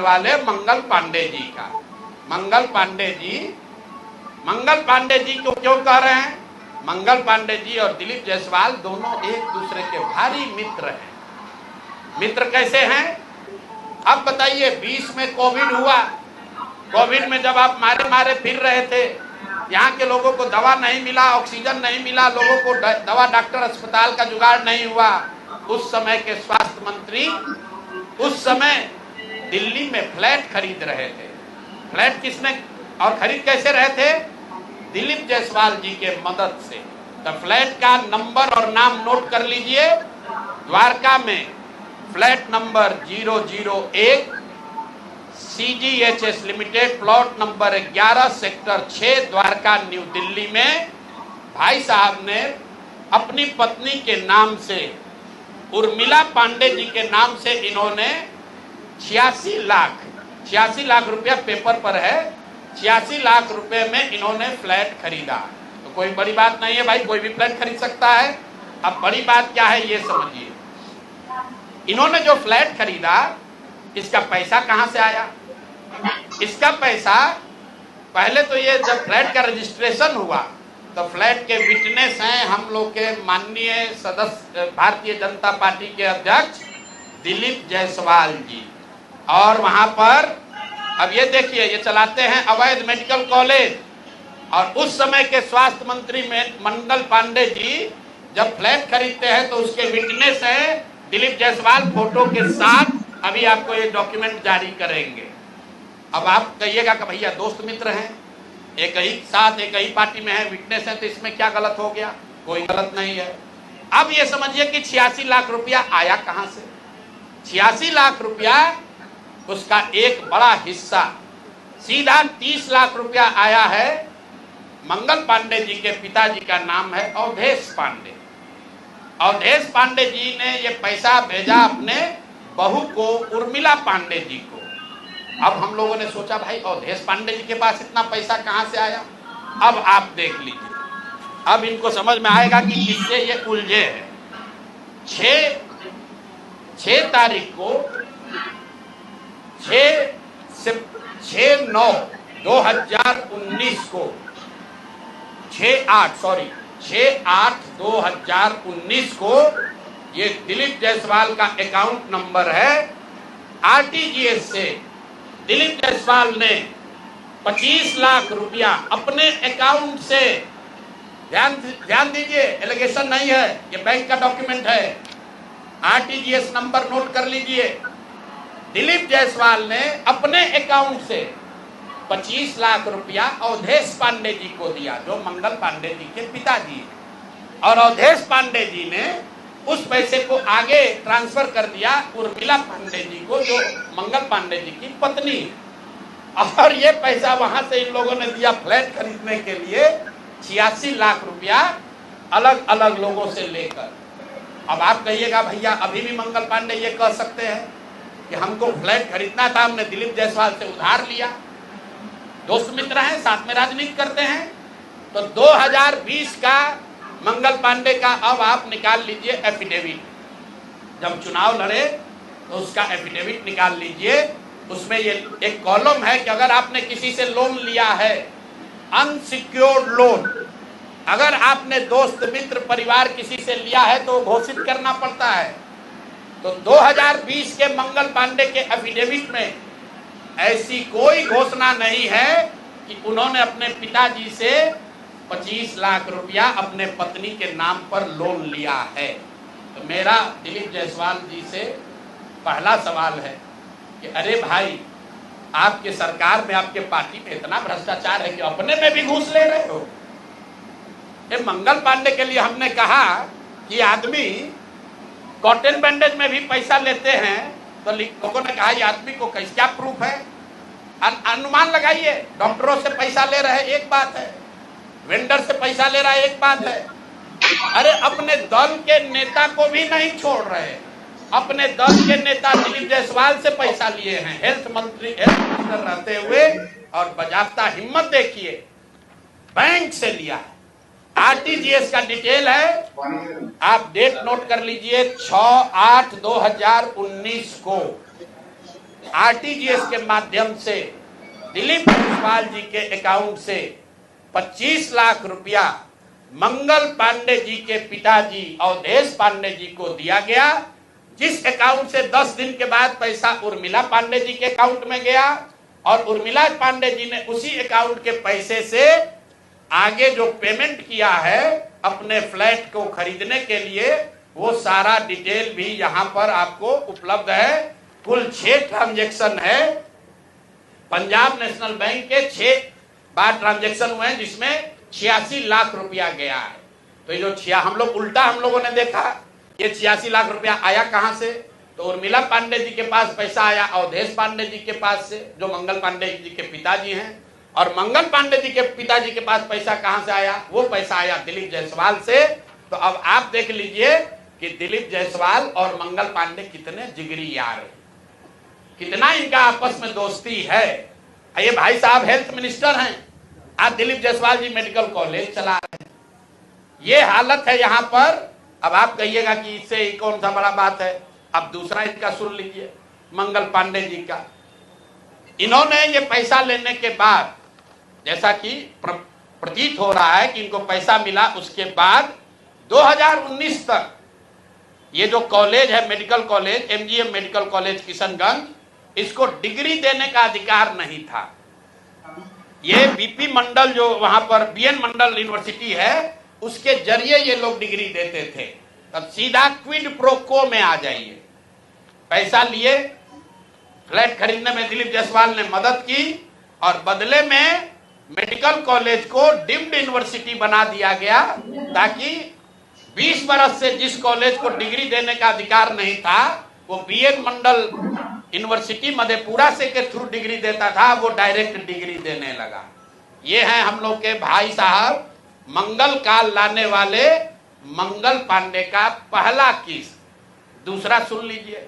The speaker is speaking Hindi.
वाले मंगल पांडे जी का। मंगल पांडे जी को क्यों कह रहे हैं? मंगल पांडे जी और दिलीप जायसवाल दोनों एक दूसरे के भारी मित्र हैं। मित्र कैसे हैं? अब बताइए, 20 में कोविड हुआ। कोविड में जब आप मारे मारे फिर रहे थे, यहाँ के लोगों को दवा नहीं मिला, ऑक्सीजन नहीं मिला, लोगों को दवा, डॉक्टर, अस्पताल का जुगाड़ नहीं हुआ, उस समय के स्वास्थ्य मंत्री उस समय दिल्ली में फ्लैट खरीद रहे थे। फ्लैट किसने और खरीद कैसे रहे थे? दिलीप जायसवाल जी के मदद से। तो फ्लैट का नंबर और नाम नोट कर लीजिए। द्वारका में flat number 001 CGHS limited, plot number 11 sector 6 Dwarka new Delhi में भाई साहब ने अपनी पत्नी के नाम से, उर्मिला पांडे जी के नाम से, इन्होंने 86 लाख रुपया पेपर पर है, 86 लाख रुपए में इन्होंने फ्लैट खरीदा। तो कोई बड़ी बात नहीं है भाई, कोई भी फ्लैट खरीद सकता है। अब बड़ी बात क्या है ये समझिए। इन्होंने जो फ्लैट खरीदा, इसका पैसा कहां से आया? इसका पैसा पहले तो ये जब फ्लैट का रजिस्ट्रेशन हुआ तो फ्लैट के विटनेस हैं हम लोग के माननीय सदस्य, भारतीय जनता पार्टी के अध्यक्ष दिलीप जायसवाल जी। और वहां पर अब ये देखिए, ये चलाते हैं अवैध मेडिकल कॉलेज। और उस समय के स्वास्थ्य मंत्री में मंगल पांडे जी जब फ्लैट खरीदते हैं तो उसके विटनेस है दिलीप जायसवाल, फोटो के साथ। अभी आपको ये डॉक्यूमेंट जारी करेंगे। अब आप कहिएगा कि भैया दोस्त मित्र हैं, एक ही साथ एक ही पार्टी में है, विटनेस है, तो इसमें क्या गलत हो गया? कोई गलत नहीं है। अब ये समझिए कि 86 लाख रुपया आया कहां से? 86 लाख रुपया, उसका एक बड़ा हिस्सा सीधा 30 लाख रुपया आया है। मंगल पांडे जी के पिताजी का नाम है अवधेश पांडे। अवधेश पांडे जी ने ये पैसा भेजा अपने बहू को, उर्मिला पांडे जी को। अब हम लोगों ने सोचा भाई अवधेश पांडे जी के पास इतना पैसा कहां से आया? अब आप देख लीजिए, अब इनको समझ में आएगा कि किससे ये उलझे हैं। 6 तारीख को 6/9/2019 को 6/8/2019 को ये दिलीप जायसवाल का अकाउंट नंबर है। RTGS से दिलीप जायसवाल ने 25 लाख रुपया अपने अकाउंट से, ध्यान दीजिए, एलिगेशन नहीं है, ये बैंक का डॉक्यूमेंट है। RTGS नंबर नोट कर लीजिए। दिलीप जायसवाल ने अपने अकाउंट से 25 लाख रुपया अवधेश पांडे जी को दिया, जो मंगल पांडे जी के पिताजी हैं। और अवधेश पांडे जी ने उस पैसे को आगे ट्रांसफर कर दिया उर्मिला पांडे जी को, जो मंगल पांडे जी की पत्नी है। और ये पैसा वहां से इन लोगों ने दिया फ्लैट खरीदने के लिए, 86 लाख रुपया अलग अलग लोगों से लेकर। अब आप कहिएगा भैया अभी भी मंगल पांडे ये कह सकते हैं कि हमको फ्लैट खरीदना था, हमने दिलीप जायसवाल से उधार लिया। दोस्त मित्र हैं, साथ में राजनीति करते हैं। तो 2020 का मंगल पांडे का अब आप निकाल लीजिए एफिडेविट। जब चुनाव लड़े तो उसका एफिडेविट निकाल लीजिए। उसमें ये एक कॉलम है कि अगर आपने किसी से लोन लिया है, अनसिक्योर्ड लोन, अगर आपने दोस्त मित्र परिवार किसी से लिया है तो घोषित करना पड़ता है। तो 2020 के मंगल पांडे के एफिडेविट में ऐसी कोई घोषणा नहीं है कि उन्होंने अपने पिताजी से 25 लाख रुपया अपने पत्नी के नाम पर लोन लिया है। तो मेरा दिलीप जायसवाल जी से पहला सवाल है कि अरे भाई, आपके सरकार में, आपके पार्टी में इतना भ्रष्टाचार है कि अपने में भी घूस ले रहे हो। ये मंगल पांडे के लिए हमने कहा कि आदमी कॉटन बैंडेज में भी पैसा लेते हैं, तो लोगों ने कहा ये आदमी को कैसे, क्या प्रूफ है? अनुमान लगाइए। डॉक्टरों से पैसा ले रहे एक बात है, वेंडर से पैसा ले रहा है एक बात है। अरे अपने दल के नेता को भी नहीं छोड़ रहे। अपने दल के नेता दिलीप जायसवाल से पैसा लिए हैं, हेल्थ मिनिस्टर रहते हुए, और बजाबता हिम्मत देखिए, बैंक से लिया है। RTGS का डिटेल है, आप डेट नोट कर लीजिए, 6/8/2019 को आरटीजीएस के माध्यम से दिलीप जायसवाल जी के अकाउंट से 25 लाख रुपया मंगल पांडे जी के पिताजी अवधेश पांडे जी को दिया गया, जिस अकाउंट से 10 दिन के बाद पैसा उर्मिला पांडे जी के अकाउंट में गया और उर्मिला पांडे जी ने उसी अकाउंट के पैसे से आगे जो पेमेंट किया है अपने फ्लैट को खरीदने के लिए, वो सारा डिटेल भी यहां पर आपको उपलब्ध है। कुल 6 ट्रांजैक्शन है। पंजाब नेशनल बैंक के 6 बार ट्रांजैक्शन हुए हैं, जिसमें 86 लाख रुपया गया है। तो ये जो हम लोगों ने देखा ये 86 लाख रुपया आया कहां से, तो उर्मिला पांडे जी के पास पैसा आया अवधेश पांडे जी के पास से, जो मंगल पांडे जी के पिताजी हैं, और मंगल पांडे जी के पिताजी के पास पैसा कहां से आया, वो पैसा आया दिलीप जायसवाल से। तो अब आप देख लीजिए कि दिलीप जायसवाल और मंगल पांडे कितने जिगरी यार हैं, कितना इनका आपस में दोस्ती है। ये भाई साहब हेल्थ मिनिस्टर हैं, आज दिलीप जायसवाल जी मेडिकल कॉलेज चला रहे हैं। ये हालत है यहाँ पर। अब आप कहिएगा कि इससे कौन सा बड़ा बात है। अब दूसरा इसका सुन लीजिए, मंगल पांडे जी का। इन्होंने ये पैसा लेने के बाद, जैसा कि प्रतीत हो रहा है कि इनको पैसा मिला, उसके बाद 2019 तक ये जो कॉलेज है medical college, MGM medical college Kishanganj, इसको डिग्री देने का अधिकार नहीं था। ये बीपी मंडल जो वहां पर बीएन मंडल यूनिवर्सिटी है, उसके जरिए ये लोग डिग्री देते थे। तब सीधा क्विड प्रो को में आ जाइए। पैसा लिए, फ्लैट खरीदने में दिलीप जायसवाल ने मदद की और बदले में मेडिकल कॉलेज को डीम्ड यूनिवर्सिटी बना दिया गया, ताकि 20 बरस से जिस कॉलेज को डिग्री देने का अधिकार नहीं था, वो बीएन मंडल यूनिवर्सिटी मधेपुरा से के थ्रू डिग्री देता था, वो डायरेक्ट डिग्री देने लगा। ये हैं हम लोग के भाई साहब, मंगल काल लाने वाले मंगल पांडे का पहला केस। दूसरा सुन लीजिए,